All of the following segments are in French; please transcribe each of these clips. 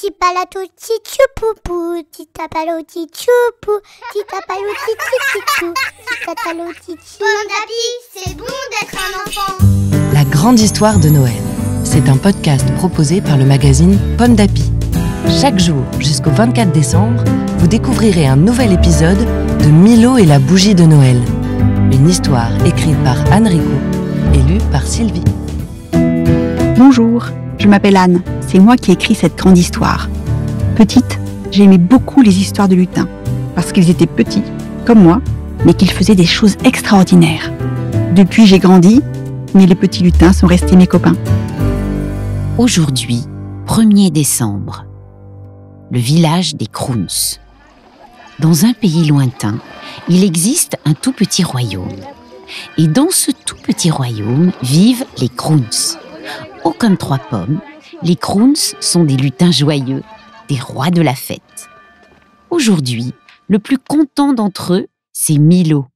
Tipalatuti chupupu, titapaloti chupu, titapaloti tititou, titataloti. Pomme d'Api, c'est bon d'être un enfant. La grande histoire de Noël. C'est un podcast proposé par le magazine Pomme d'Api. Chaque jour, jusqu'au 24 décembre, vous découvrirez un nouvel épisode de Milo et la bougie de Noël. Une histoire écrite par Anne Rigaud et lue par Sylvie. Bonjour, je m'appelle Anne. C'est moi qui ai écrit cette grande histoire. Petite, j'aimais beaucoup les histoires de lutins, parce qu'ils étaient petits, comme moi, mais qu'ils faisaient des choses extraordinaires. Depuis, j'ai grandi, mais les petits lutins sont restés mes copains. Aujourd'hui, 1er décembre, le village des Crous. Dans un pays lointain, il existe un tout petit royaume. Et dans ce tout petit royaume vivent les Crous. Oh, comme 3 pommes, les Crous sont des lutins joyeux, des rois de la fête. Aujourd'hui, le plus content d'entre eux, c'est Milo.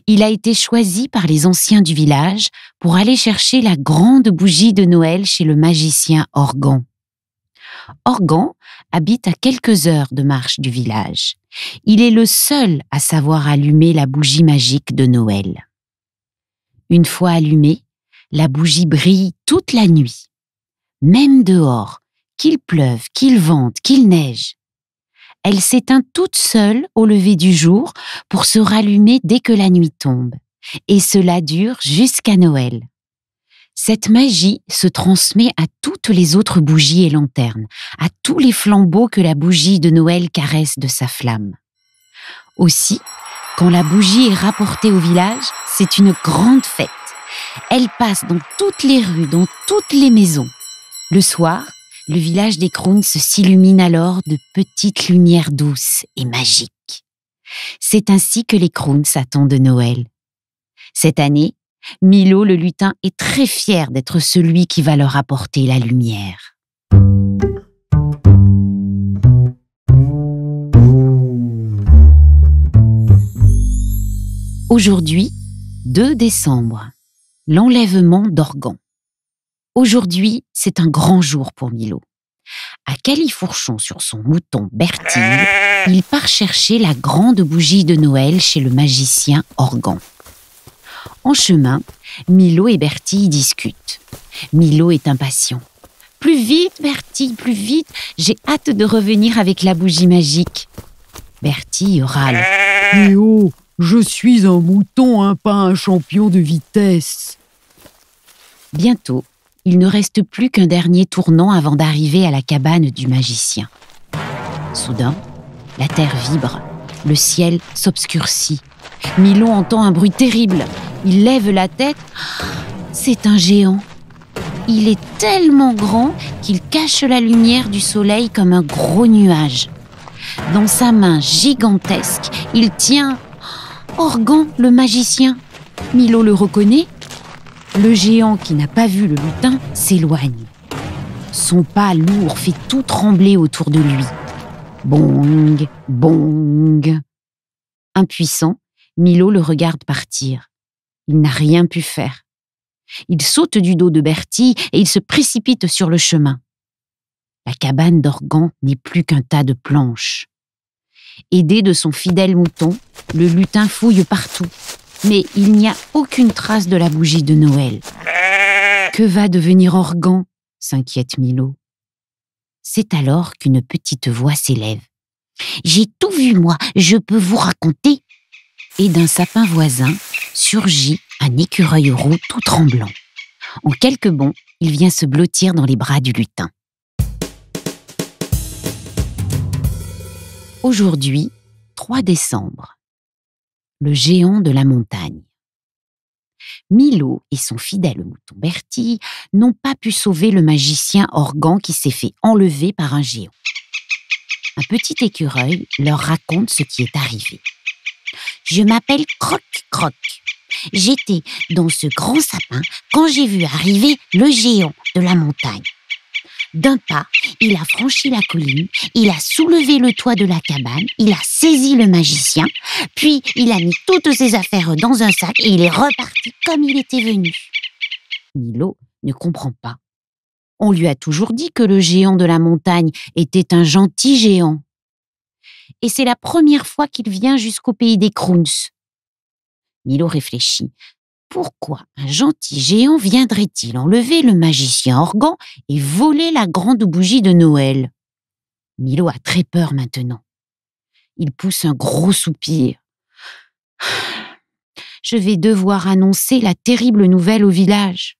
Il a été choisi par les anciens du village pour aller chercher la grande bougie de Noël chez le magicien Organ. Organ habite à quelques heures de marche du village. Il est le seul à savoir allumer la bougie magique de Noël. Une fois allumée, la bougie brille toute la nuit. Même dehors, qu'il pleuve, qu'il vente, qu'il neige. Elle s'éteint toute seule au lever du jour pour se rallumer dès que la nuit tombe. Et cela dure jusqu'à Noël. Cette magie se transmet à toutes les autres bougies et lanternes, à tous les flambeaux que la bougie de Noël caresse de sa flamme. Aussi, quand la bougie est rapportée au village, c'est une grande fête. Elle passe dans toutes les rues, dans toutes les maisons. Le soir, le village des Crous s'illumine alors de petites lumières douces et magiques. C'est ainsi que les Crous attendent Noël. Cette année, Milo le lutin est très fier d'être celui qui va leur apporter la lumière. Aujourd'hui, 2 décembre, l'enlèvement d'Organ. Aujourd'hui, c'est un grand jour pour Milo. À califourchon sur son mouton Bertille, il part chercher la grande bougie de Noël chez le magicien Organ. En chemin, Milo et Bertille discutent. Milo est impatient. « Plus vite, Bertille, plus vite, j'ai hâte de revenir avec la bougie magique. » Bertille râle. « Eh oh, je suis un mouton, pas un champion de vitesse. » Bientôt, il ne reste plus qu'un dernier tournant avant d'arriver à la cabane du magicien. Soudain, la terre vibre, le ciel s'obscurcit. Milo entend un bruit terrible. Il lève la tête. C'est un géant. Il est tellement grand qu'il cache la lumière du soleil comme un gros nuage. Dans sa main gigantesque, il tient Organ, le magicien. Milo le reconnaît. Le géant qui n'a pas vu le lutin s'éloigne. Son pas lourd fait tout trembler autour de lui. Bong, bong. Impuissant, Milo le regarde partir. Il n'a rien pu faire. Il saute du dos de Bertille et il se précipite sur le chemin. La cabane d'Organ n'est plus qu'un tas de planches. Aidé de son fidèle mouton, le lutin fouille partout. Mais il n'y a aucune trace de la bougie de Noël. Que va devenir Organ ? S'inquiète Milo. C'est alors qu'une petite voix s'élève. J'ai tout vu, moi, je peux vous raconter. Et d'un sapin voisin surgit un écureuil roux tout tremblant. En quelques bonds, il vient se blottir dans les bras du lutin. Aujourd'hui, 3 décembre. Le géant de la montagne. Milo et son fidèle mouton Bertille n'ont pas pu sauver le magicien Organ qui s'est fait enlever par un géant. Un petit écureuil leur raconte ce qui est arrivé. Je m'appelle Croc-Croc. J'étais dans ce grand sapin quand j'ai vu arriver le géant de la montagne. D'un pas, il a franchi la colline, il a soulevé le toit de la cabane, il a saisi le magicien, puis il a mis toutes ses affaires dans un sac et il est reparti comme il était venu. Milo ne comprend pas. On lui a toujours dit que le géant de la montagne était un gentil géant. Et c'est la première fois qu'il vient jusqu'au pays des Crouns. Milo réfléchit. Pourquoi un gentil géant viendrait-il enlever le magicien Organ et voler la grande bougie de Noël? Milo a très peur maintenant. Il pousse un gros soupir. Je vais devoir annoncer la terrible nouvelle au village.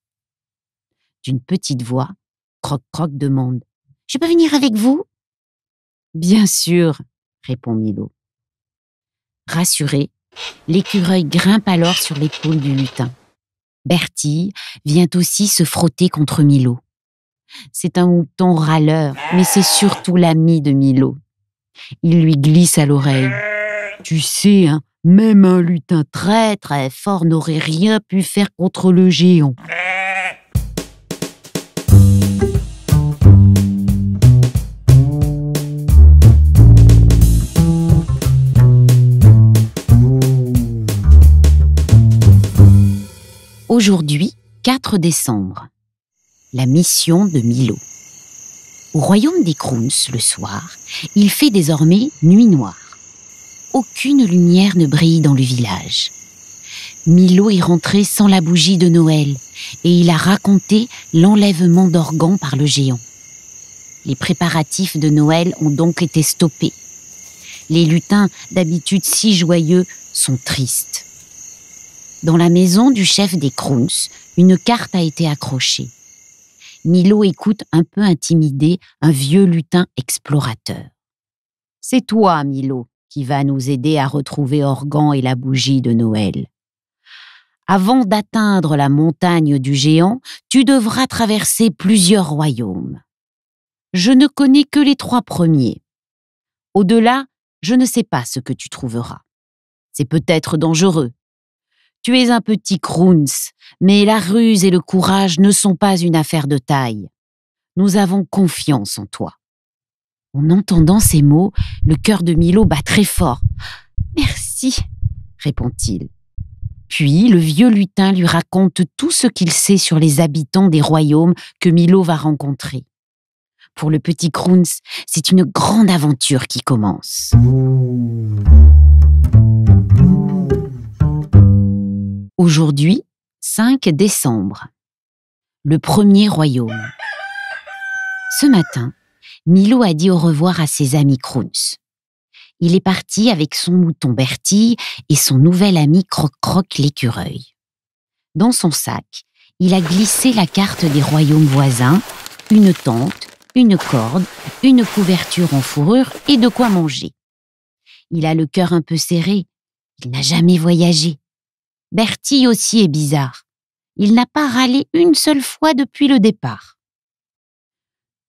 D'une petite voix, Croc-Croc demande « Je peux venir avec vous ?» Bien sûr, répond Milo. Rassuré, l'écureuil grimpe alors sur l'épaule du lutin. Bertille vient aussi se frotter contre Milo. C'est un mouton râleur, mais c'est surtout l'ami de Milo. Il lui glisse à l'oreille. Tu sais, hein, même un lutin très très fort n'aurait rien pu faire contre le géant. Aujourd'hui, 4 décembre. La mission de Milo. Au royaume des Crouns, le soir, il fait désormais nuit noire. Aucune lumière ne brille dans le village. Milo est rentré sans la bougie de Noël et il a raconté l'enlèvement d'Organ par le géant. Les préparatifs de Noël ont donc été stoppés. Les lutins, d'habitude si joyeux, sont tristes. Dans la maison du chef des Crouns, une carte a été accrochée. Milo écoute un peu intimidé un vieux lutin explorateur. « C'est toi, Milo, qui va nous aider à retrouver Organ et la bougie de Noël. Avant d'atteindre la montagne du géant, tu devras traverser plusieurs royaumes. Je ne connais que les 3 premiers. Au-delà, je ne sais pas ce que tu trouveras. C'est peut-être dangereux. Tu es un petit Crouns, mais la ruse et le courage ne sont pas une affaire de taille. Nous avons confiance en toi. » En entendant ces mots, le cœur de Milo bat très fort. « Merci, » répond-il. Puis le vieux lutin lui raconte tout ce qu'il sait sur les habitants des royaumes que Milo va rencontrer. Pour le petit Crouns, c'est une grande aventure qui commence. Aujourd'hui, 5 décembre. Le premier royaume. Ce matin, Milo a dit au revoir à ses amis Crouns. Il est parti avec son mouton Bertille et son nouvel ami Croc-Croc l'écureuil. Dans son sac, il a glissé la carte des royaumes voisins, une tente, une corde, une couverture en fourrure et de quoi manger. Il a le cœur un peu serré, il n'a jamais voyagé. Bertille aussi est bizarre. Il n'a pas râlé une seule fois depuis le départ.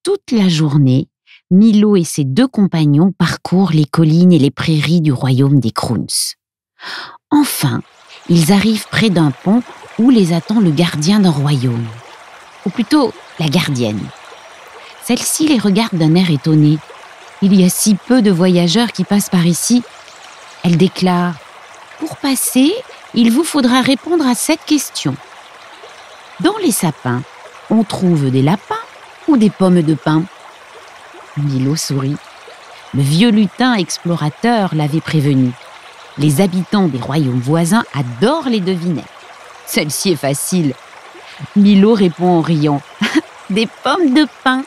Toute la journée, Milo et ses 2 compagnons parcourent les collines et les prairies du royaume des Crouns. Enfin, ils arrivent près d'un pont où les attend le gardien d'un royaume. Ou plutôt, la gardienne. Celle-ci les regarde d'un air étonné. Il y a si peu de voyageurs qui passent par ici. Elle déclare « Pour passer, il vous faudra répondre à cette question. Dans les sapins, on trouve des lapins ou des pommes de pin ?» Milo sourit. Le vieux lutin explorateur l'avait prévenu. Les habitants des royaumes voisins adorent les devinettes. Celle-ci est facile. Milo répond en riant. « Des pommes de pin !»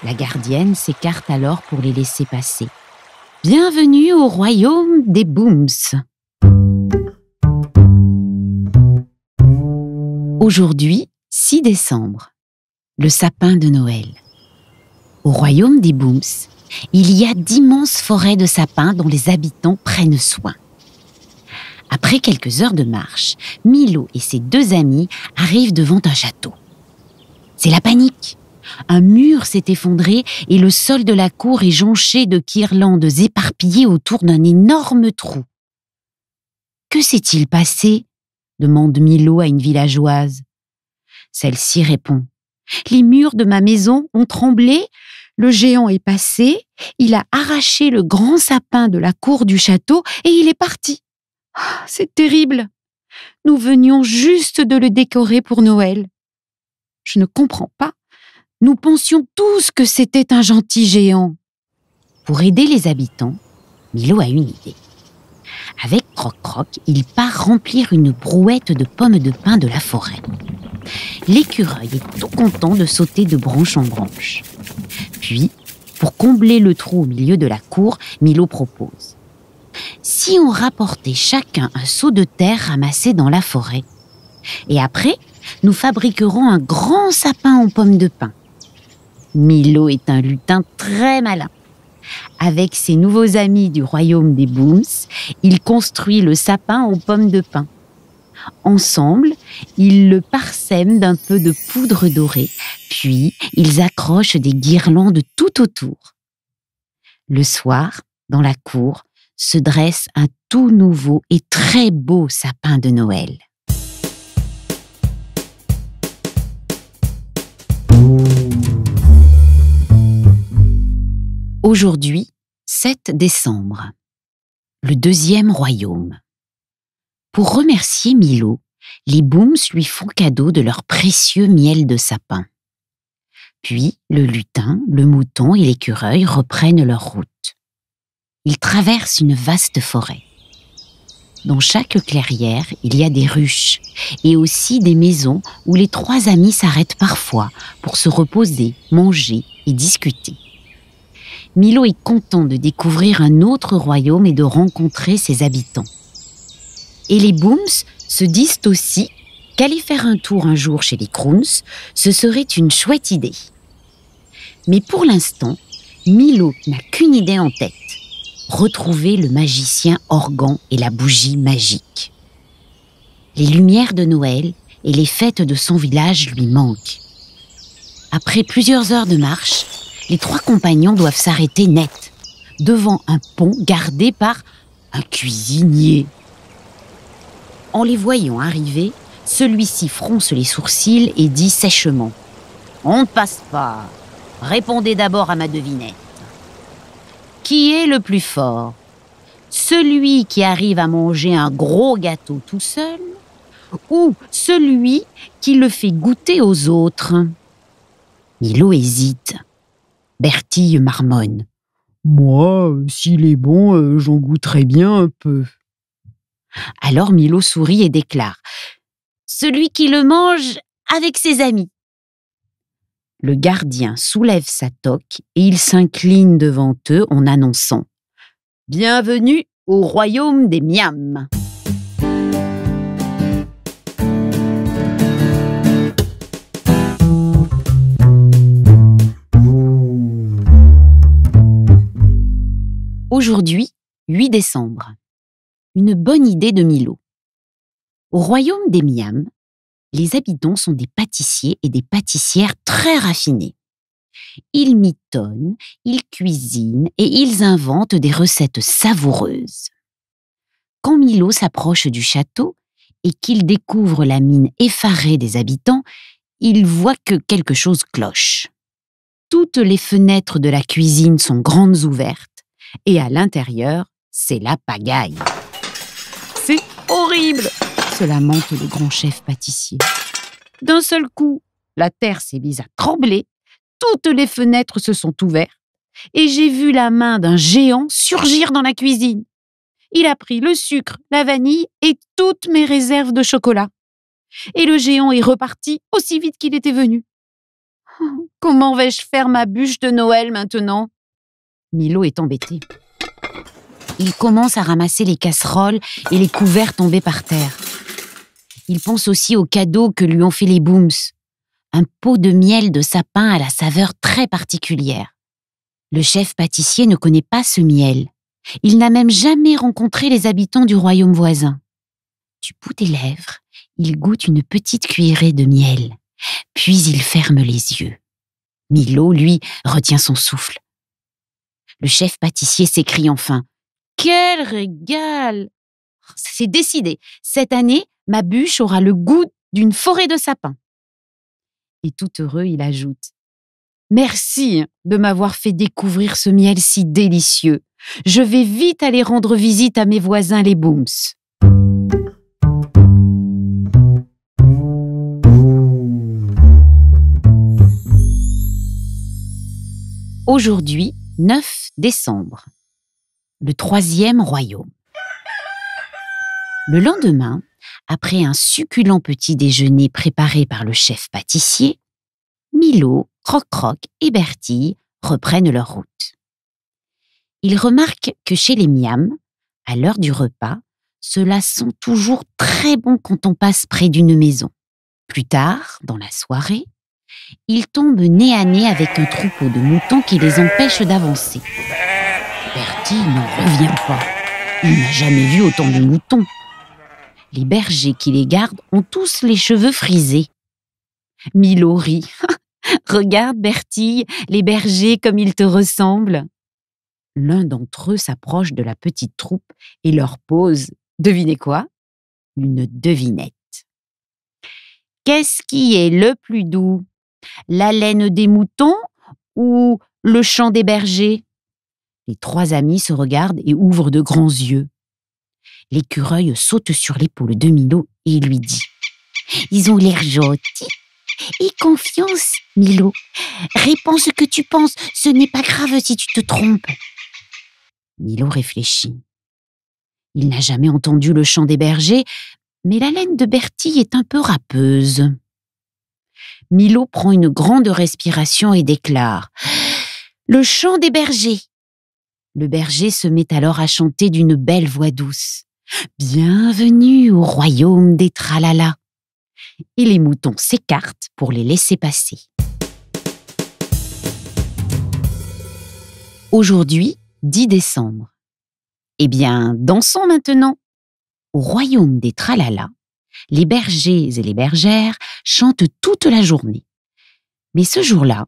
La gardienne s'écarte alors pour les laisser passer. Bienvenue au royaume des Booms. Aujourd'hui, 6 décembre, le sapin de Noël. Au royaume des Booms, il y a d'immenses forêts de sapins dont les habitants prennent soin. Après quelques heures de marche, Milo et ses 2 amis arrivent devant un château. C'est la panique. Un mur s'est effondré et le sol de la cour est jonché de guirlandes éparpillées autour d'un énorme trou. « Que s'est-il passé ?» demande Milo à une villageoise. Celle-ci répond « Les murs de ma maison ont tremblé, le géant est passé, il a arraché le grand sapin de la cour du château et il est parti. C'est terrible. Nous venions juste de le décorer pour Noël. Je ne comprends pas Nous pensions tous que c'était un gentil géant. Pour aider les habitants, Milo a une idée. Avec Croc-Croc, il part remplir une brouette de pommes de pin de la forêt. L'écureuil est tout content de sauter de branche en branche. Puis, pour combler le trou au milieu de la cour, Milo propose: si on rapportait chacun un seau de terre ramassé dans la forêt, et après, nous fabriquerons un grand sapin aux pommes de pin. Milo est un lutin très malin. Avec ses nouveaux amis du royaume des Booms, il construit le sapin aux pommes de pin. Ensemble, ils le parsèment d'un peu de poudre dorée, puis ils accrochent des guirlandes tout autour. Le soir, dans la cour, se dresse un tout nouveau et très beau sapin de Noël. Aujourd'hui, 7 décembre, le 2e royaume. Pour remercier Milo, les Booms lui font cadeau de leur précieux miel de sapin. Puis, le lutin, le mouton et l'écureuil reprennent leur route. Ils traversent une vaste forêt. Dans chaque clairière, il y a des ruches et aussi des maisons où les 3 amis s'arrêtent parfois pour se reposer, manger et discuter. Milo est content de découvrir un autre royaume et de rencontrer ses habitants. Et les Booms se disent aussi qu'aller faire un tour un jour chez les Croons, ce serait une chouette idée. Mais pour l'instant, Milo n'a qu'une idée en tête: retrouver le magicien Organ et la bougie magique. Les lumières de Noël et les fêtes de son village lui manquent. Après plusieurs heures de marche, les 3 compagnons doivent s'arrêter net, devant un pont gardé par un cuisinier. En les voyant arriver, celui-ci fronce les sourcils et dit sèchement: « On ne passe pas. Répondez d'abord à ma devinette. Qui est le plus fort? Celui qui arrive à manger un gros gâteau tout seul ou celui qui le fait goûter aux autres ?» Milo hésite. Bertille marmonne: « Moi, s'il est bon, j'en goûterai bien un peu. » Alors Milo sourit et déclare: « Celui qui le mange avec ses amis. » Le gardien soulève sa toque et il s'incline devant eux en annonçant: « Bienvenue au royaume des Miams. » Aujourd'hui, 8 décembre. Une bonne idée de Milo. Au royaume des Miams, les habitants sont des pâtissiers et des pâtissières très raffinés. Ils mitonnent, ils cuisinent et ils inventent des recettes savoureuses. Quand Milo s'approche du château et qu'il découvre la mine effarée des habitants, il voit que quelque chose cloche. Toutes les fenêtres de la cuisine sont grandes ouvertes et à l'intérieur, c'est la pagaille. « C'est horrible !» se lamente le grand chef pâtissier. D'un seul coup, la terre s'est mise à trembler, toutes les fenêtres se sont ouvertes et j'ai vu la main d'un géant surgir dans la cuisine. Il a pris le sucre, la vanille et toutes mes réserves de chocolat. Et le géant est reparti aussi vite qu'il était venu. Comment vais-je faire ma bûche de Noël maintenant ? Milo est embêté. Il commence à ramasser les casseroles et les couverts tombés par terre. Il pense aussi aux cadeaux que lui ont fait les Booms. Un pot de miel de sapin à la saveur très particulière. Le chef pâtissier ne connaît pas ce miel. Il n'a même jamais rencontré les habitants du royaume voisin. Du bout des lèvres, il goûte une petite cuillerée de miel. Puis il ferme les yeux. Milo, lui, retient son souffle. Le chef pâtissier s'écrie enfin: « Quel régal ! C'est décidé, cette année, ma bûche aura le goût d'une forêt de sapins. » Et tout heureux, il ajoute: « Merci de m'avoir fait découvrir ce miel si délicieux. Je vais vite aller rendre visite à mes voisins les Booms. » Aujourd'hui, 9 décembre, le 3e royaume. Le lendemain, après un succulent petit déjeuner préparé par le chef pâtissier, Milo, Croc-Croc et Bertille reprennent leur route. Ils remarquent que chez les Miam, à l'heure du repas, cela sent toujours très bon quand on passe près d'une maison. Plus tard, dans la soirée, ils tombent nez à nez avec un troupeau de moutons qui les empêche d'avancer. Bertille n'en revient pas. Il n'a jamais vu autant de moutons. Les bergers qui les gardent ont tous les cheveux frisés. Milo rit. « Regarde, Bertille, les bergers comme ils te ressemblent. » L'un d'entre eux s'approche de la petite troupe et leur pose, devinez quoi? Une devinette. Qu'est-ce qui est le plus doux? La laine des moutons ou le chant des bergers? Les 3 amis se regardent et ouvrent de grands yeux. L'écureuil saute sur l'épaule de Milo et lui dit « Ils ont l'air gentils. Aie confiance, Milo. Réponds ce que tu penses, ce n'est pas grave si tu te trompes. » Milo réfléchit. Il n'a jamais entendu le chant des bergers, mais la laine de Bertille est un peu râpeuse. Milo prend une grande respiration et déclare « Le chant des bergers !» Le berger se met alors à chanter d'une belle voix douce « Bienvenue au royaume des tralala !» Et les moutons s'écartent pour les laisser passer. Aujourd'hui, 10 décembre. Eh bien, dansons maintenant. Au royaume des tralala, les bergers et les bergères chantent toute la journée. Mais ce jour-là,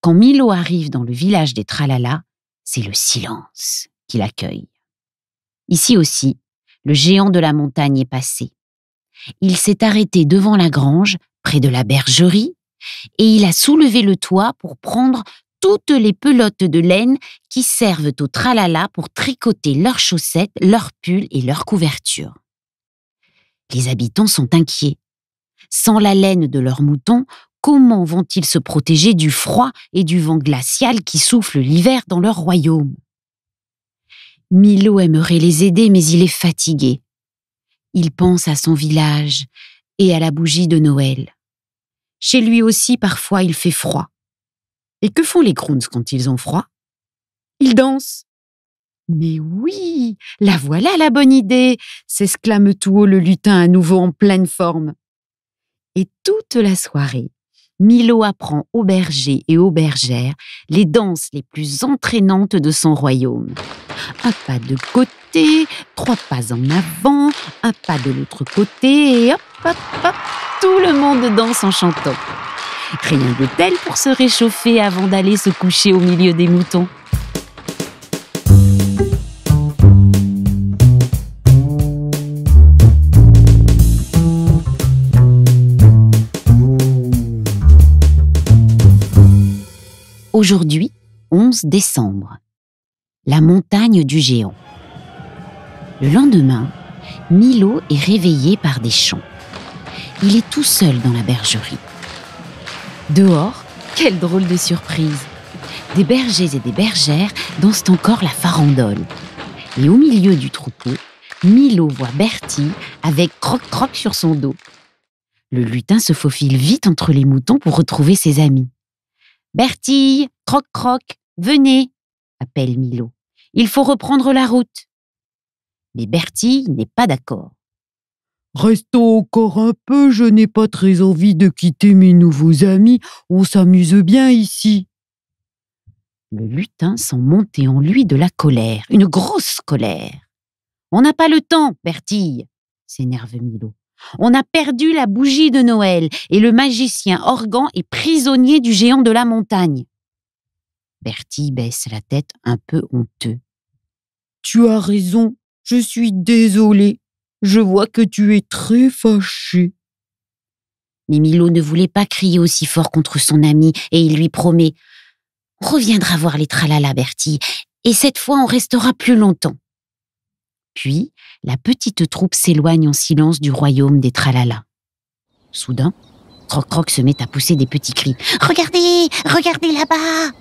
quand Milo arrive dans le village des tralala, c'est le silence qui l'accueille. Ici aussi, le géant de la montagne est passé. Il s'est arrêté devant la grange, près de la bergerie, et il a soulevé le toit pour prendre toutes les pelotes de laine qui servent aux tralala pour tricoter leurs chaussettes, leurs pulls et leurs couvertures. Les habitants sont inquiets. Sans la laine de leurs moutons, comment vont-ils se protéger du froid et du vent glacial qui souffle l'hiver dans leur royaume? Milo aimerait les aider, mais il est fatigué. Il pense à son village et à la bougie de Noël. Chez lui aussi, parfois, il fait froid. Et que font les Croones quand ils ont froid? Ils dansent. Mais oui, la voilà la bonne idée, s'exclame tout haut le lutin à nouveau en pleine forme. Et toute la soirée, Milo apprend aux bergers et aux bergères les danses les plus entraînantes de son royaume. Un pas de côté, 3 pas en avant, un pas de l'autre côté et hop, hop, hop, tout le monde danse en chantant. Rien de tel pour se réchauffer avant d'aller se coucher au milieu des moutons. Aujourd'hui, 11 décembre, la montagne du géant. Le lendemain, Milo est réveillé par des chants. Il est tout seul dans la bergerie. Dehors, quelle drôle de surprise! Des bergers et des bergères dansent encore la farandole. Et au milieu du troupeau, Milo voit Bertille avec Croc-Croc sur son dos. Le lutin se faufile vite entre les moutons pour retrouver ses amis. « Bertille, Croc-Croc, venez !» appelle Milo. « Il faut reprendre la route. » Mais Bertille n'est pas d'accord. « Restons encore un peu, je n'ai pas très envie de quitter mes nouveaux amis, on s'amuse bien ici. » Le lutin sent monter en lui de la colère, une grosse colère. « On n'a pas le temps, Bertille !» s'énerve Milo. « On a perdu la bougie de Noël et le magicien Organ est prisonnier du géant de la montagne. » Bertille baisse la tête un peu honteux. « Tu as raison, je suis désolé. Je vois que tu es très fâché. » Mais Milo ne voulait pas crier aussi fort contre son ami et il lui promet « On reviendra voir les tralala, Bertille, et cette fois on restera plus longtemps. » Puis, la petite troupe s'éloigne en silence du royaume des tralala. Soudain, Croc-Croc se met à pousser des petits cris. « Regardez, regardez là-bas !»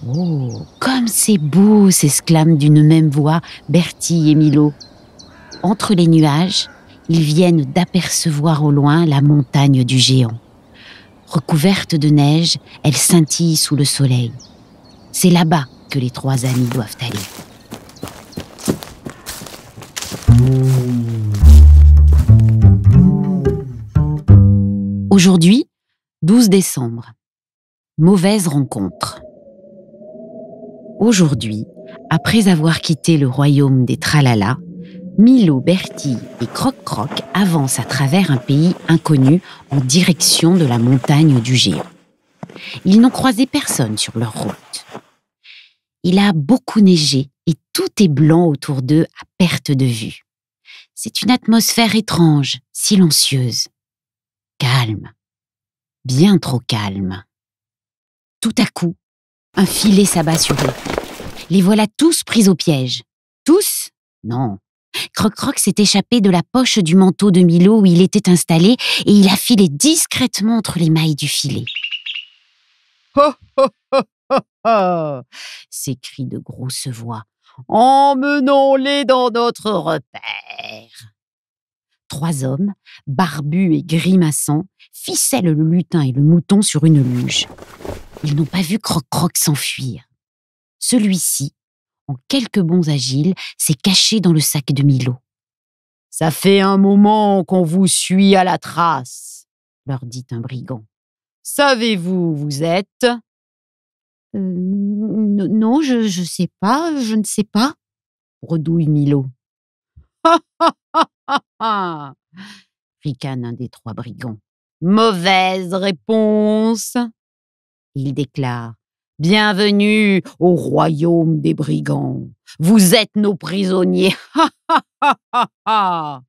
Oh, comme c'est beau, s'exclament d'une même voix Bertie et Milo. Entre les nuages, ils viennent d'apercevoir au loin la montagne du géant. Recouverte de neige, elle scintille sous le soleil. C'est là-bas que les trois amis doivent aller. Aujourd'hui, 12 décembre. Mauvaise rencontre. Aujourd'hui, après avoir quitté le royaume des Tralala, Milo, Bertie et Croc-Croc avancent à travers un pays inconnu en direction de la montagne du géant. Ils n'ont croisé personne sur leur route. Il a beaucoup neigé et tout est blanc autour d'eux à perte de vue. C'est une atmosphère étrange, silencieuse. Calme. Bien trop calme. Tout à coup, un filet s'abat sur eux. Les voilà tous pris au piège. Tous ? Non. Croc-Croc s'est échappé de la poche du manteau de Milo où il était installé et il a filé discrètement entre les mailles du filet. Ha ha ha ha ha, s'écrient de grosses voix. Emmenons-les dans notre repère. 3 hommes, barbus et grimaçants, ficellent le lutin et le mouton sur une luge. Ils n'ont pas vu Croc-Croc s'enfuir. Celui-ci, en quelques bonds agiles, s'est caché dans le sac de Milo. « Ça fait un moment qu'on vous suit à la trace, » leur dit un brigand. « Savez-vous où vous êtes ?» Non, je sais pas, je ne sais pas, bredouille Milo. « Ha ha ha ha ha !» ricane un des 3 brigands. « Mauvaise réponse !» Il déclare. « Bienvenue au royaume des brigands. Vous êtes nos prisonniers. Ha ha ha ha ha !»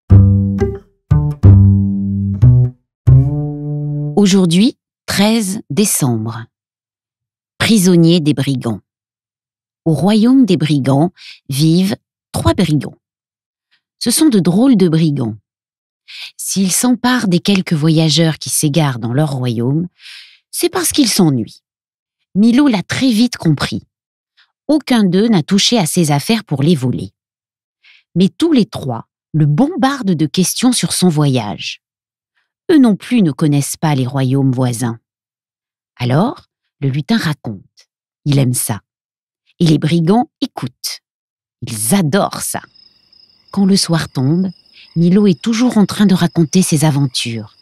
Aujourd'hui, 13 décembre. Prisonniers des brigands. Au royaume des brigands vivent 3 brigands. Ce sont de drôles de brigands. S'ils s'emparent des quelques voyageurs qui s'égarent dans leur royaume, c'est parce qu'ils s'ennuient. Milo l'a très vite compris. Aucun d'eux n'a touché à ses affaires pour les voler. Mais tous les 3 le bombardent de questions sur son voyage. Eux non plus ne connaissent pas les royaumes voisins. Alors, le lutin raconte. Il aime ça. Et les brigands écoutent. Ils adorent ça. Quand le soir tombe, Milo est toujours en train de raconter ses aventures.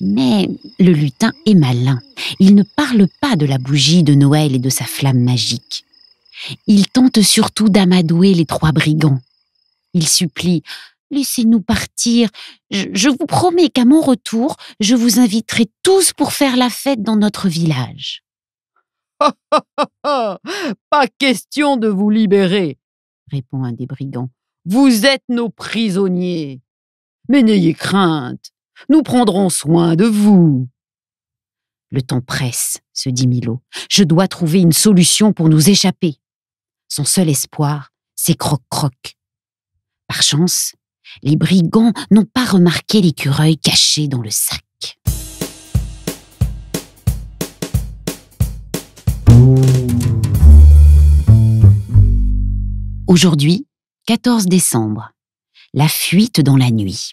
Mais le lutin est malin. Il ne parle pas de la bougie de Noël et de sa flamme magique. Il tente surtout d'amadouer les 3 brigands. Il supplie « Laissez-nous partir. Je vous promets qu'à mon retour, je vous inviterai tous pour faire la fête dans notre village. » Pas question de vous libérer, répond un des brigands. Vous êtes nos prisonniers. Mais n'ayez crainte, nous prendrons soin de vous. Le temps presse, se dit Milo. Je dois trouver une solution pour nous échapper. Son seul espoir, c'est Croc-Croc. Par chance, les brigands n'ont pas remarqué l'écureuil caché dans le sac. Aujourd'hui, 14 décembre, la fuite dans la nuit.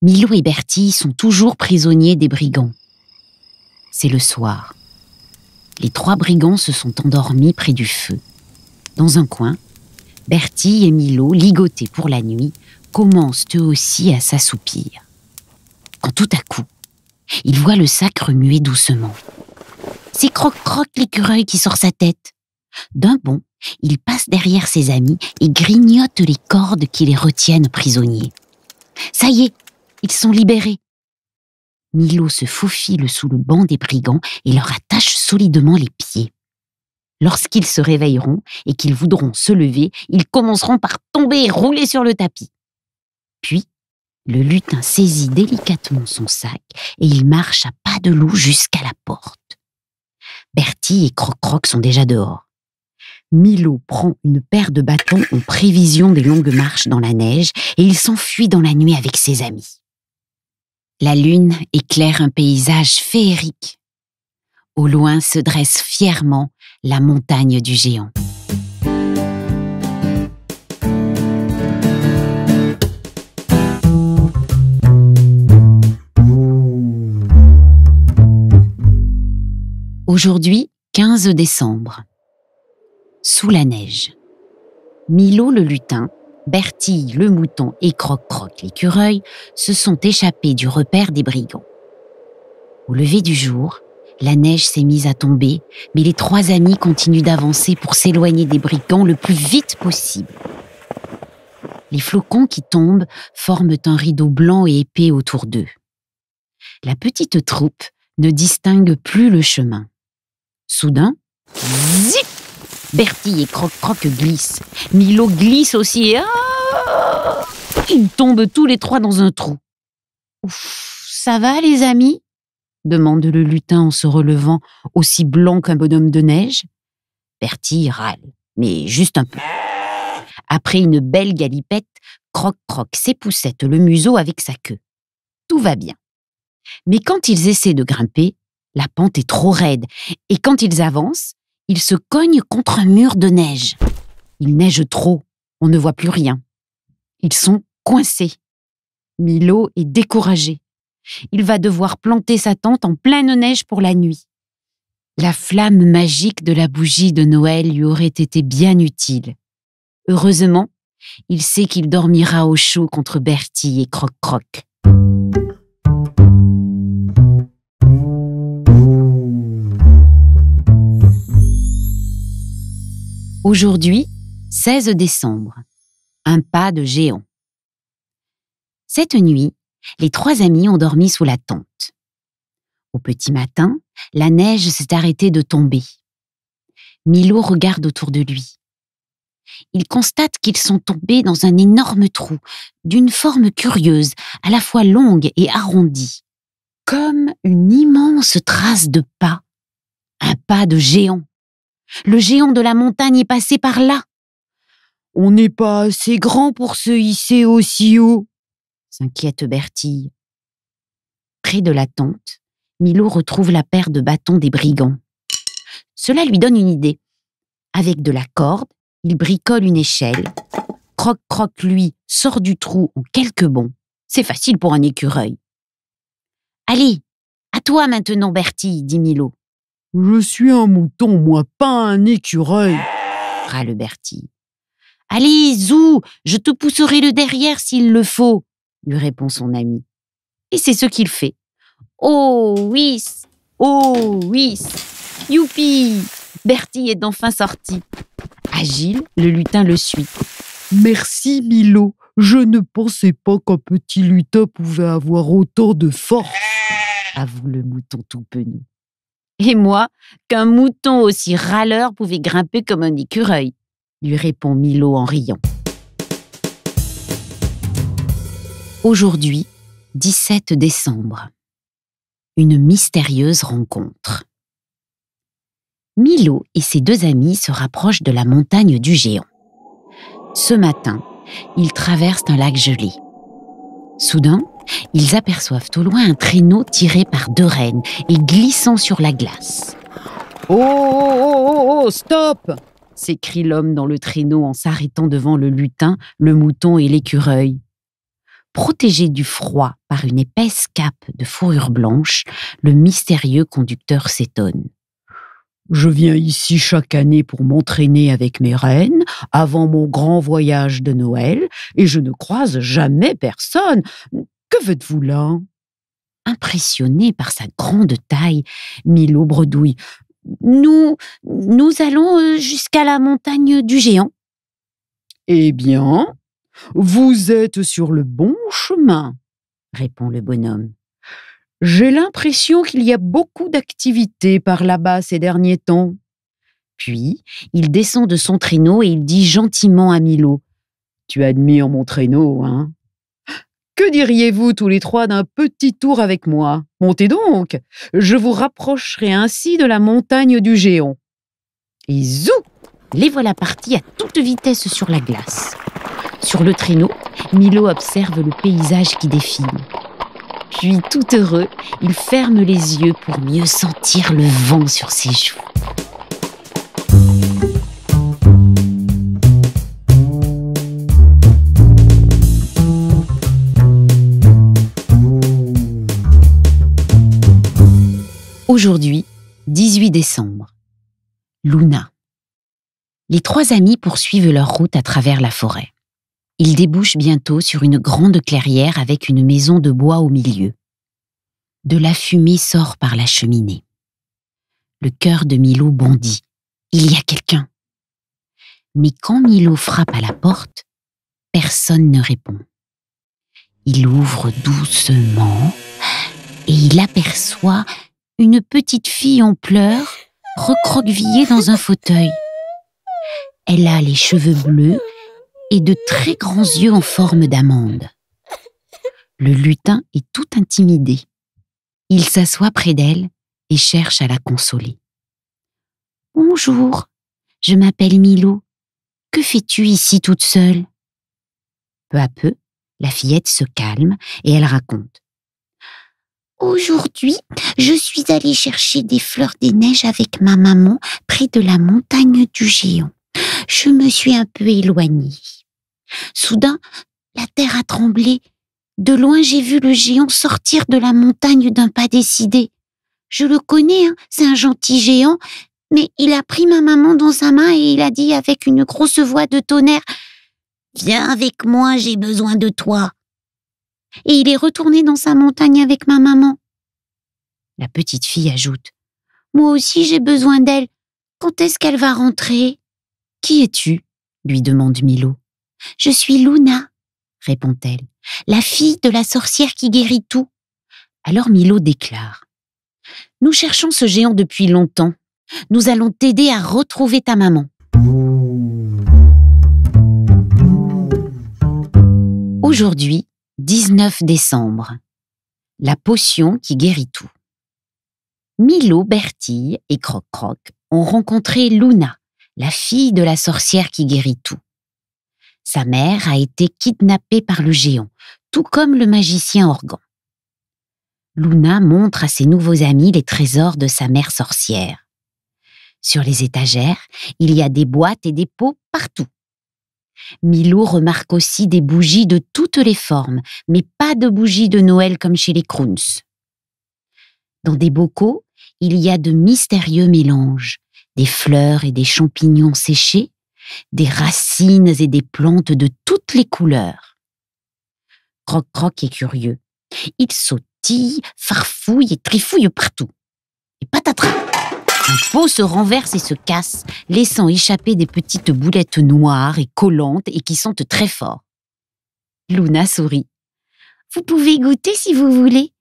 Milo et Bertie sont toujours prisonniers des brigands. C'est le soir. Les 3 brigands se sont endormis près du feu. Dans un coin, Bertie et Milo, ligotés pour la nuit, commencent eux aussi à s'assoupir. Quand tout à coup, ils voient le sac remuer doucement. C'est Croc-Croc l'écureuil qui sort sa tête. D'un bond, il passe derrière ses amis et grignote les cordes qui les retiennent prisonniers. Ça y est, ils sont libérés. Milo se faufile sous le banc des brigands et leur attache solidement les pieds. Lorsqu'ils se réveilleront et qu'ils voudront se lever, ils commenceront par tomber et rouler sur le tapis. Puis, le lutin saisit délicatement son sac et il marche à pas de loup jusqu'à la porte. Bertie et Croc-Croc sont déjà dehors. Milo prend une paire de bâtons en prévision des longues marches dans la neige et il s'enfuit dans la nuit avec ses amis. La lune éclaire un paysage féerique. Au loin se dresse fièrement la montagne du géant. Aujourd'hui, 15 décembre. Sous la neige. Milo le lutin, Bertille le mouton et Croc-Croc l'écureuil se sont échappés du repère des brigands. Au lever du jour, la neige s'est mise à tomber, mais les trois amis continuent d'avancer pour s'éloigner des brigands le plus vite possible. Les flocons qui tombent forment un rideau blanc et épais autour d'eux. La petite troupe ne distingue plus le chemin. Soudain, zip! Bertille et Croc-Croc glissent. Milo glisse aussi et ils tombent tous les trois dans un trou. Ouf, ça va les amis ? Demande le lutin en se relevant, aussi blanc qu'un bonhomme de neige. Bertille râle, mais juste un peu. Après une belle galipette, Croc-Croc s'époussette le museau avec sa queue. Tout va bien. Mais quand ils essaient de grimper, la pente est trop raide et quand ils avancent, ils se cognent contre un mur de neige. Il neige trop, on ne voit plus rien. Ils sont coincés. Milo est découragé. Il va devoir planter sa tente en pleine neige pour la nuit. La flamme magique de la bougie de Noël lui aurait été bien utile. Heureusement, il sait qu'il dormira au chaud contre Bertille et Croc-Croc. Aujourd'hui, 16 décembre, un pas de géant. Cette nuit, les trois amis ont dormi sous la tente. Au petit matin, la neige s'est arrêtée de tomber. Milo regarde autour de lui. Il constate qu'ils sont tombés dans un énorme trou, d'une forme curieuse, à la fois longue et arrondie, comme une immense trace de pas, un pas de géant. Le géant de la montagne est passé par là. « On n'est pas assez grand pour se hisser aussi haut », s'inquiète Bertille. Près de la tente, Milo retrouve la paire de bâtons des brigands. Cela lui donne une idée. Avec de la corde, il bricole une échelle. Croc-Croc, lui, sort du trou en quelques bonds. C'est facile pour un écureuil. « Allez, à toi maintenant, Bertille, dit Milo. « Je suis un mouton, moi, pas un écureuil, râle Bertille. « Allez, Zou, je te pousserai le derrière s'il le faut, lui répond son ami. Et c'est ce qu'il fait. Oh, oui, youpi, Bertille est enfin sorti. Agile, le lutin le suit. Merci, Milo, je ne pensais pas qu'un petit lutin pouvait avoir autant de force, avoue le mouton tout penaud. Et moi, qu'un mouton aussi râleur pouvait grimper comme un écureuil, lui répond Milo en riant. Aujourd'hui, 17 décembre. Une mystérieuse rencontre. Milo et ses deux amis se rapprochent de la montagne du géant. Ce matin, ils traversent un lac gelé. Soudain, ils aperçoivent au loin un traîneau tiré par deux rennes et glissant sur la glace. « Oh, stop !» s'écrie l'homme dans le traîneau en s'arrêtant devant le lutin, le mouton et l'écureuil. Protégé du froid par une épaisse cape de fourrure blanche, le mystérieux conducteur s'étonne. « Je viens ici chaque année pour m'entraîner avec mes rennes avant mon grand voyage de Noël et je ne croise jamais personne. Que faites-vous là ?» Impressionné par sa grande taille, Milo bredouille. « Nous allons jusqu'à la montagne du géant. » « Eh bien, vous êtes sur le bon chemin, » répond le bonhomme. « J'ai l'impression qu'il y a beaucoup d'activités par là-bas ces derniers temps. » Puis, il descend de son traîneau et il dit gentiment à Milo. « Tu admires mon traîneau, hein ? Que diriez-vous tous les trois d'un petit tour avec moi ? Montez donc, je vous rapprocherai ainsi de la montagne du géant. » Et zou ! Les voilà partis à toute vitesse sur la glace. Sur le traîneau, Milo observe le paysage qui défile. Puis, tout heureux, il ferme les yeux pour mieux sentir le vent sur ses joues. Aujourd'hui, 18 décembre. Luna. Les 3 amis poursuivent leur route à travers la forêt. Ils débouchent bientôt sur une grande clairière avec une maison de bois au milieu. De la fumée sort par la cheminée. Le cœur de Milo bondit. Il y a quelqu'un. Mais quand Milo frappe à la porte, personne ne répond. Il ouvre doucement et il aperçoit une petite fille en pleurs, recroquevillée dans un fauteuil. Elle a les cheveux bleus et de très grands yeux en forme d'amande. Le lutin est tout intimidé. Il s'assoit près d'elle et cherche à la consoler. « Bonjour, je m'appelle Milo. Que fais-tu ici toute seule ?» Peu à peu, la fillette se calme et elle raconte. « Aujourd'hui, je suis allée chercher des fleurs des neiges avec ma maman près de la montagne du géant. Je me suis un peu éloignée. Soudain, la terre a tremblé. De loin, j'ai vu le géant sortir de la montagne d'un pas décidé. Je le connais, hein, c'est un gentil géant, mais il a pris ma maman dans sa main et il a dit avec une grosse voix de tonnerre « Viens avec moi, j'ai besoin de toi. » Et il est retourné dans sa montagne avec ma maman. La petite fille ajoute « Moi aussi, j'ai besoin d'elle. Quand est-ce qu'elle va rentrer ?»« Qui es-tu » lui demande Milo. « Je suis Luna, » répond-elle, « la fille de la sorcière qui guérit tout. » Alors Milo déclare « Nous cherchons ce géant depuis longtemps. Nous allons t'aider à retrouver ta maman. » Aujourd'hui, 19 décembre. La potion qui guérit tout. Milo, Bertille et Croc-Croc ont rencontré Luna, la fille de la sorcière qui guérit tout. Sa mère a été kidnappée par le géant, tout comme le magicien Organ. Luna montre à ses nouveaux amis les trésors de sa mère sorcière. Sur les étagères, il y a des boîtes et des pots partout. Milo remarque aussi des bougies de toutes les formes, mais pas de bougies de Noël comme chez les Croones. Dans des bocaux, il y a de mystérieux mélanges, des fleurs et des champignons séchés, des racines et des plantes de toutes les couleurs. Croc-Croc est curieux. Il sautille, farfouille et trifouille partout. Et patatras! Un pot se renverse et se casse, laissant échapper des petites boulettes noires et collantes et qui sentent très fort. Luna sourit. « Vous pouvez goûter si vous voulez.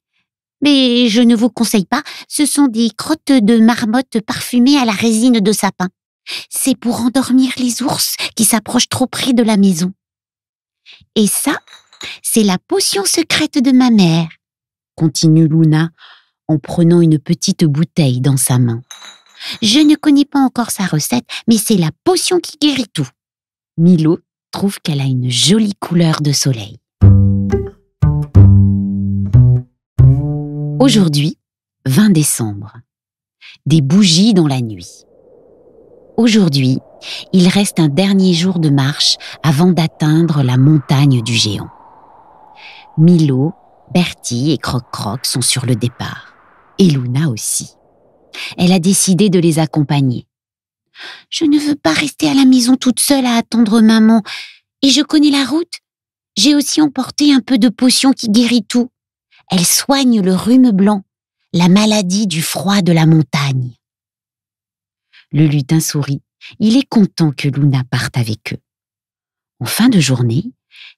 Mais je ne vous conseille pas, ce sont des crottes de marmotte parfumées à la résine de sapin. C'est pour endormir les ours qui s'approchent trop près de la maison. Et ça, c'est la potion secrète de ma mère, » continue Luna en prenant une petite bouteille dans sa main. « Je ne connais pas encore sa recette, mais c'est la potion qui guérit tout. » Milo trouve qu'elle a une jolie couleur de soleil. Aujourd'hui, 20 décembre. Des bougies dans la nuit. Aujourd'hui, il reste un dernier jour de marche avant d'atteindre la montagne du géant. Milo, Bertille et Croc-Croc sont sur le départ. Et Luna aussi. Elle a décidé de les accompagner. « Je ne veux pas rester à la maison toute seule à attendre maman. Et je connais la route. J'ai aussi emporté un peu de potion qui guérit tout. Elle soigne le rhume blanc, la maladie du froid de la montagne. » Le lutin sourit. Il est content que Luna parte avec eux. En fin de journée,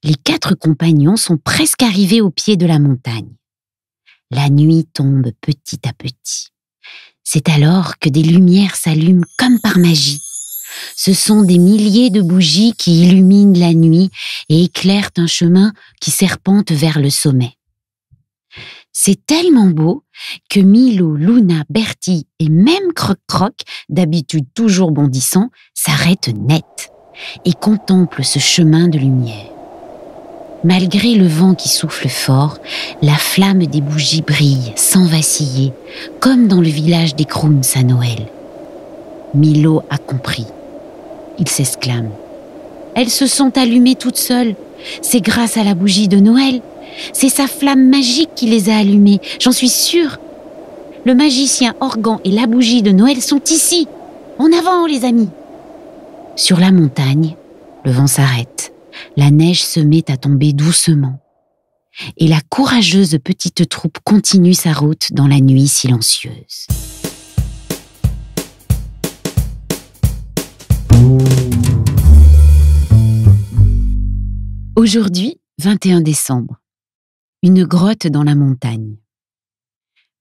les 4 compagnons sont presque arrivés au pied de la montagne. La nuit tombe petit à petit. C'est alors que des lumières s'allument comme par magie. Ce sont des milliers de bougies qui illuminent la nuit et éclairent un chemin qui serpente vers le sommet. C'est tellement beau que Milo, Luna, Bertille et même Croc-Croc, d'habitude toujours bondissant, s'arrêtent net et contemplent ce chemin de lumière. Malgré le vent qui souffle fort, la flamme des bougies brille sans vaciller, comme dans le village des Croones à Noël. Milo a compris. Il s'exclame. « Elles se sont allumées toutes seules. C'est grâce à la bougie de Noël. C'est sa flamme magique qui les a allumées, j'en suis sûre. » Le magicien Organ et la bougie de Noël sont ici. En avant, les amis. Sur la montagne, le vent s'arrête. La neige se met à tomber doucement. Et la courageuse petite troupe continue sa route dans la nuit silencieuse. Aujourd'hui, 21 décembre. Une grotte dans la montagne.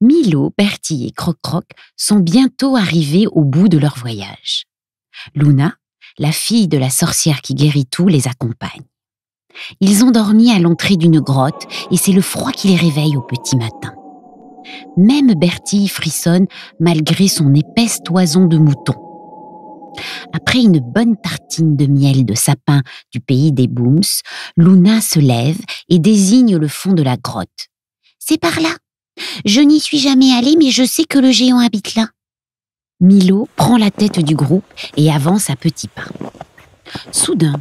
Milo, Bertie et Croc-Croc sont bientôt arrivés au bout de leur voyage. Luna, la fille de la sorcière qui guérit tout, les accompagne. Ils ont dormi à l'entrée d'une grotte et c'est le froid qui les réveille au petit matin. Même Bertie frissonne malgré son épaisse toison de mouton. Après une bonne tartine de miel de sapin du pays des Booms, Luna se lève et désigne le fond de la grotte. « C'est par là. Je n'y suis jamais allée, mais je sais que le géant habite là. » Milo prend la tête du groupe et avance à petits pas. Soudain,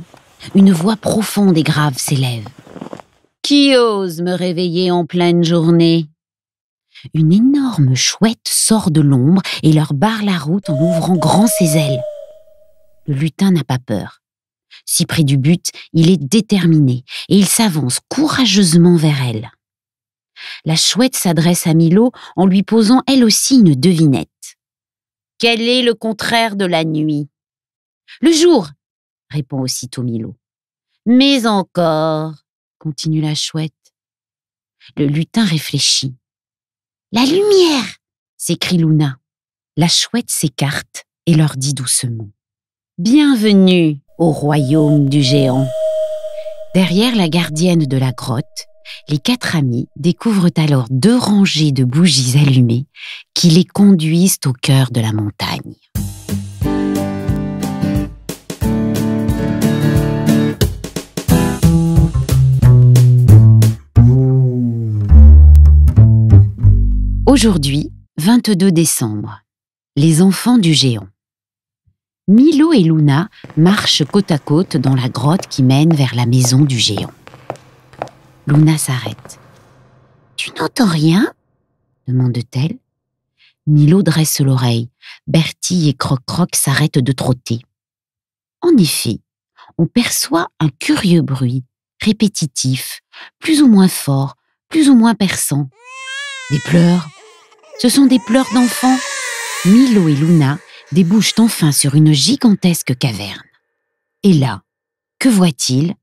une voix profonde et grave s'élève. « Qui ose me réveiller en pleine journée ?» Une énorme chouette sort de l'ombre et leur barre la route en ouvrant grand ses ailes. Le lutin n'a pas peur. Si près du but, il est déterminé et il s'avance courageusement vers elle. La chouette s'adresse à Milo en lui posant elle aussi une devinette. « Quel est le contraire de la nuit ?»« Le jour !» répond aussitôt Milo. « Mais encore !» continue la chouette. Le lutin réfléchit. « La lumière !» s'écrie Luna. La chouette s'écarte et leur dit doucement. « Bienvenue au royaume du géant !» Derrière la gardienne de la grotte, les 4 amis découvrent alors 2 rangées de bougies allumées qui les conduisent au cœur de la montagne. Aujourd'hui, 22 décembre, les enfants du géant. Milo et Luna marchent côte à côte dans la grotte qui mène vers la maison du géant. Luna s'arrête. « Tu n'entends rien ?» demande-t-elle. Milo dresse l'oreille. Bertie et Croc-Croc s'arrêtent de trotter. En effet, on perçoit un curieux bruit, répétitif, plus ou moins fort, plus ou moins perçant. Des pleurs. Ce sont des pleurs d'enfants. Milo et Luna débouchent enfin sur une gigantesque caverne. Et là, que voient-ils ?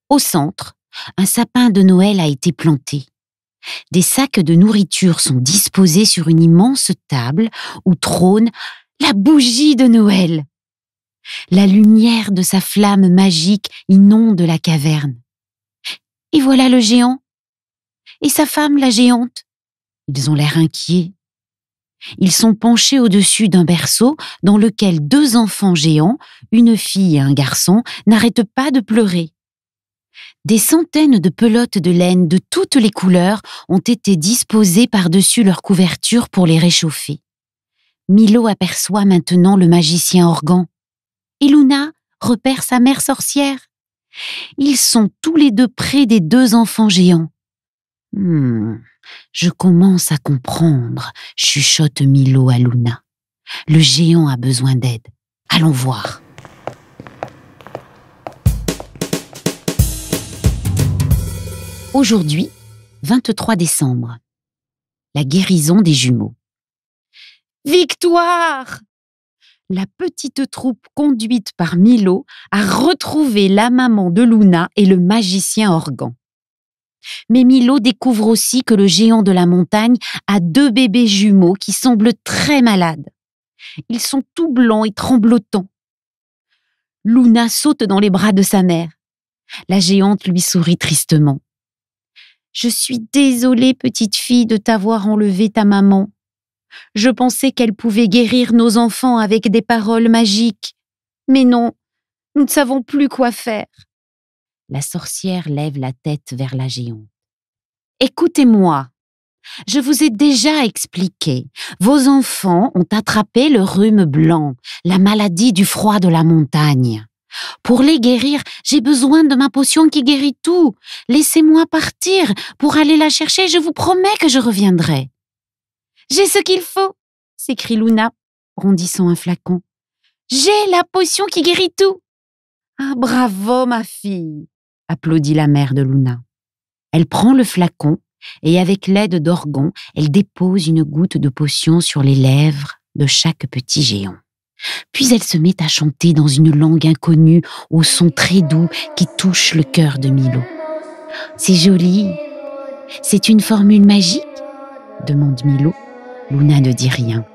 Au centre, un sapin de Noël a été planté. Des sacs de nourriture sont disposés sur une immense table où trône la bougie de Noël. La lumière de sa flamme magique inonde la caverne. Et voilà le géant. Et sa femme, la géante. Ils ont l'air inquiets. Ils sont penchés au-dessus d'un berceau dans lequel 2 enfants géants, une fille et un garçon, n'arrêtent pas de pleurer. Des centaines de pelotes de laine de toutes les couleurs ont été disposées par-dessus leur couverture pour les réchauffer. Milo aperçoit maintenant le magicien Organ. Et Luna repère sa mère sorcière. Ils sont tous les 2 près des 2 enfants géants. Je commence à comprendre, chuchote Milo à Luna. Le géant a besoin d'aide. Allons voir. Aujourd'hui, 23 décembre, la guérison des jumeaux. Victoire! La petite troupe conduite par Milo a retrouvé la maman de Luna et le magicien Organ. Mais Milo découvre aussi que le géant de la montagne a 2 bébés jumeaux qui semblent très malades. Ils sont tout blancs et tremblotants. Luna saute dans les bras de sa mère. La géante lui sourit tristement. « Je suis désolée, petite fille, de t'avoir enlevé ta maman. Je pensais qu'elle pouvait guérir nos enfants avec des paroles magiques. Mais non, nous ne savons plus quoi faire. » La sorcière lève la tête vers la géante. « Écoutez-moi, je vous ai déjà expliqué. Vos enfants ont attrapé le rhume blanc, la maladie du froid de la montagne. Pour les guérir, j'ai besoin de ma potion qui guérit tout. Laissez-moi partir pour aller la chercher, je vous promets que je reviendrai. » J'ai ce qu'il faut !» s'écrie Luna, brandissant un flacon. « J'ai la potion qui guérit tout !»« Ah, bravo, ma fille !» applaudit la mère de Luna. Elle prend le flacon et avec l'aide d'Orgon, elle dépose une goutte de potion sur les lèvres de chaque petit géant. Puis elle se met à chanter dans une langue inconnue au son très doux qui touche le cœur de Milo. « C'est joli. C'est une formule magique ?» demande Milo. Luna ne dit rien.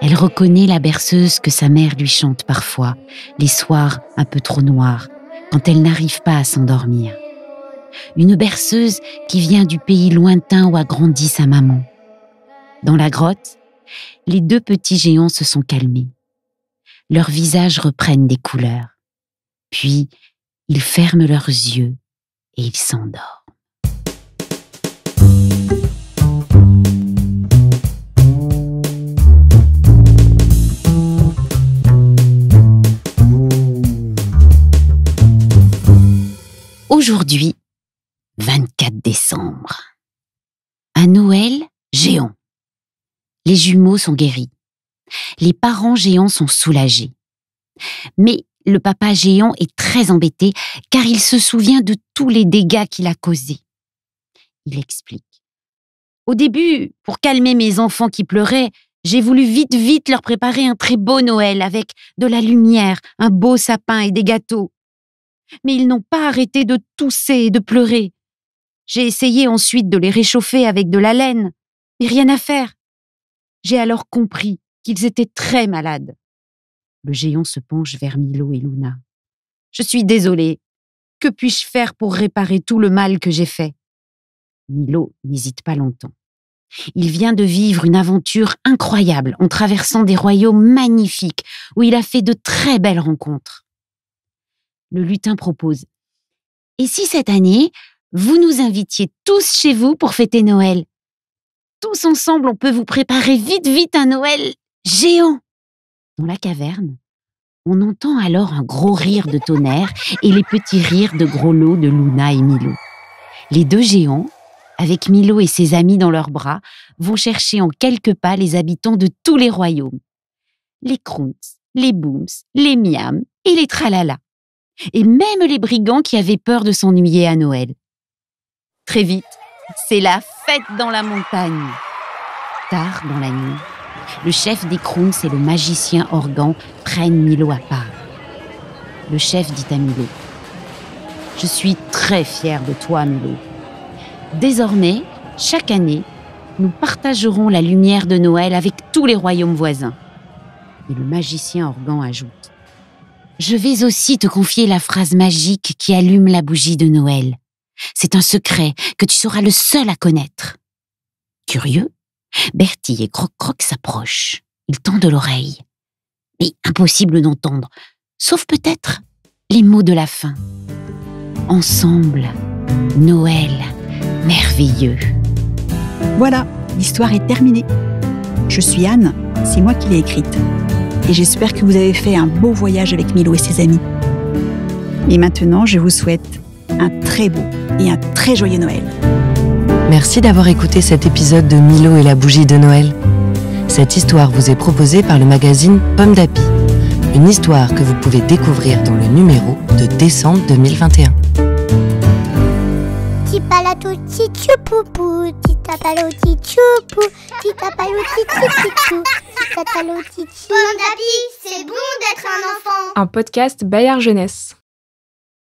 Elle reconnaît la berceuse que sa mère lui chante parfois, les soirs un peu trop noirs, quand elle n'arrive pas à s'endormir. Une berceuse qui vient du pays lointain où a grandi sa maman. Dans la grotte, les deux petits géants se sont calmés. Leurs visages reprennent des couleurs. Puis, ils ferment leurs yeux et ils s'endorment. Aujourd'hui, 24 décembre. Un Noël géant. Les jumeaux sont guéris. Les parents géants sont soulagés. Mais le papa géant est très embêté car il se souvient de tous les dégâts qu'il a causés. Il explique. Au début, pour calmer mes enfants qui pleuraient, j'ai voulu vite leur préparer un très beau Noël avec de la lumière, un beau sapin et des gâteaux. Mais ils n'ont pas arrêté de tousser et de pleurer. J'ai essayé ensuite de les réchauffer avec de la laine, mais rien à faire. J'ai alors compris qu'ils étaient très malades. Le géant se penche vers Milo et Luna. Je suis désolée. Que puis-je faire pour réparer tout le mal que j'ai fait ? Milo n'hésite pas longtemps. Il vient de vivre une aventure incroyable en traversant des royaumes magnifiques où il a fait de très belles rencontres. Le lutin propose « Et si cette année, vous nous invitiez tous chez vous pour fêter Noël ? Tous ensemble, on peut vous préparer vite un Noël géant !» Dans la caverne, on entend alors un gros rire de tonnerre et les petits rires de gros lots de Luna et Milo. Les deux géants, avec Milo et ses amis dans leurs bras, vont chercher en quelques pas les habitants de tous les royaumes. Les Crunts, les Booms, les Miams et les Tralala. Et même les brigands qui avaient peur de s'ennuyer à Noël. Très vite, c'est la fête dans la montagne. Tard dans la nuit, le chef des Crunts et le magicien Orgon prennent Milo à part. Le chef dit à Milo « Je suis très fier de toi, Milo. Désormais, chaque année, nous partagerons la lumière de Noël avec tous les royaumes voisins. » Et le magicien Orgon ajoute « Je vais aussi te confier la phrase magique qui allume la bougie de Noël. C'est un secret que tu seras le seul à connaître. » Curieux, Bertie et Croc-Croc s'approchent. Ils tendent l'oreille. Mais impossible d'entendre, sauf peut-être les mots de la fin. Ensemble, Noël merveilleux. Voilà, l'histoire est terminée. Je suis Anne, c'est moi qui l'ai écrite. Et j'espère que vous avez fait un beau voyage avec Milo et ses amis. Et maintenant, je vous souhaite un très beau et un très joyeux Noël. Merci d'avoir écouté cet épisode de Milo et la bougie de Noël. Cette histoire vous est proposée par le magazine Pomme d'Api. Une histoire que vous pouvez découvrir dans le numéro de décembre 2021. Pomme d'Api, c'est bon d'être un enfant. Un podcast Bayard Jeunesse.